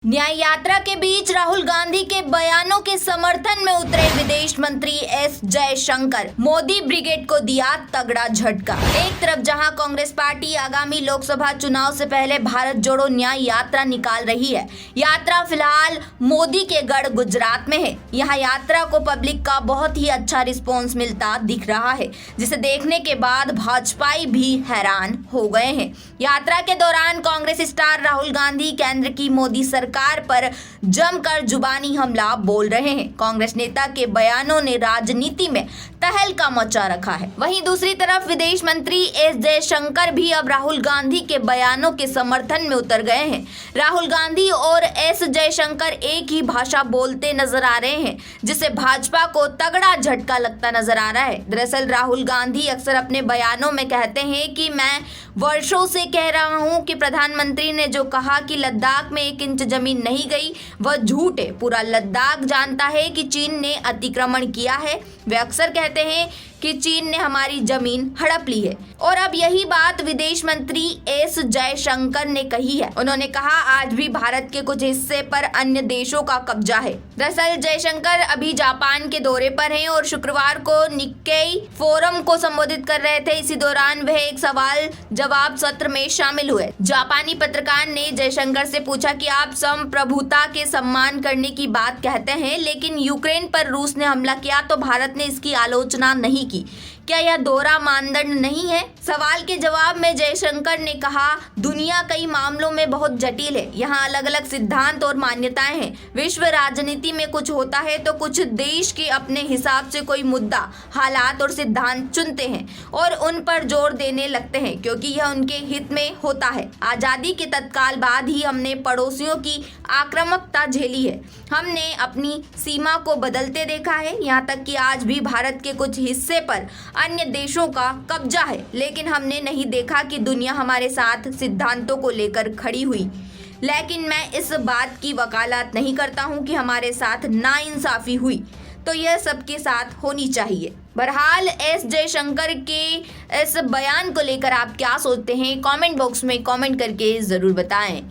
न्याय यात्रा के बीच राहुल गांधी के बयानों के समर्थन में उतरे विदेश मंत्री एस जयशंकर। मोदी ब्रिगेड को दिया तगड़ा झटका। एक तरफ जहां कांग्रेस पार्टी आगामी लोकसभा चुनाव से पहले भारत जोड़ो न्याय यात्रा निकाल रही है। यात्रा फिलहाल मोदी के गढ़ गुजरात में है। यहां यात्रा को पब्लिक का बहुत ही अच्छा रिस्पॉन्स मिलता दिख रहा है, जिसे देखने के बाद भाजपाई भी हैरान हो गए हैं। यात्रा के दौरान कांग्रेस स्टार राहुल गांधी केंद्र की मोदी सरकार पर जमकर जुबानी हमला बोल रहे हैं। कांग्रेस नेता के बयानों ने राजनीति में तहलका मचा रखा है। वहीं दूसरी तरफ विदेश मंत्री एस जयशंकर भी अब राहुल गांधी के बयानों के समर्थन में उतर गए हैं। राहुल गांधी और एस जयशंकर एक ही भाषा बोलते नजर आ रहे हैं, जिससे भाजपा को तगड़ा झटका लगता नजर आ रहा है। दरअसल राहुल गांधी अक्सर अपने बयानों में कहते हैं कि मैं वर्षों से कह रहा हूं कि प्रधानमंत्री ने जो कहा कि लद्दाख में 1 इंच जमीन नहीं गई, वह झूठ है। पूरा लद्दाख जानता है कि चीन ने अतिक्रमण किया है। वे अक्सर कहते हैं कि चीन ने हमारी जमीन हड़प ली है, और अब यही बात विदेश मंत्री एस जयशंकर ने कही है। उन्होंने कहा, आज भी भारत के कुछ हिस्से पर अन्य देशों का कब्जा है। दरअसल जयशंकर अभी जापान के दौरे पर हैं और शुक्रवार को निक्केई फोरम को संबोधित कर रहे थे। इसी दौरान वह एक सवाल जवाब सत्र में शामिल हुए। जापानी पत्रकार ने जयशंकर से पूछा कि आप संप्रभुता के सम्मान करने की बात कहते हैं, लेकिन यूक्रेन पर रूस ने हमला किया तो भारत ने इसकी आलोचना नहीं की। क्या यह दोहरा मानदंड नहीं है? सवाल के जवाब में जयशंकर ने कहा, दुनिया कई मामलों में बहुत जटिल है। यहाँ अलग अलग सिद्धांत और मान्यताएं हैं। विश्व राजनीति में कुछ होता है तो कुछ देश के अपने हिसाब से कोई मुद्दा, हालात और सिद्धांत चुनते हैं और उन पर जोर देने लगते हैं, क्योंकि यह उनके हित में होता है। आज़ादी के तत्काल बाद ही हमने पड़ोसियों की आक्रामकता झेली है। हमने अपनी सीमा को बदलते देखा है, यहाँ तक कि आज भी भारत के कुछ हिस्से पर अन्य देशों का कब्जा है, लेकिन हमने नहीं देखा कि दुनिया हमारे साथ सिद्धांतों को लेकर खड़ी हुई। लेकिन मैं इस बात की वकालत नहीं करता हूं कि हमारे साथ नाइंसाफी हुई, तो यह सबके साथ होनी चाहिए। बहरहाल एस जयशंकर के इस बयान को लेकर आप क्या सोचते हैं? कमेंट बॉक्स में कमेंट करके ज़रूर बताएं।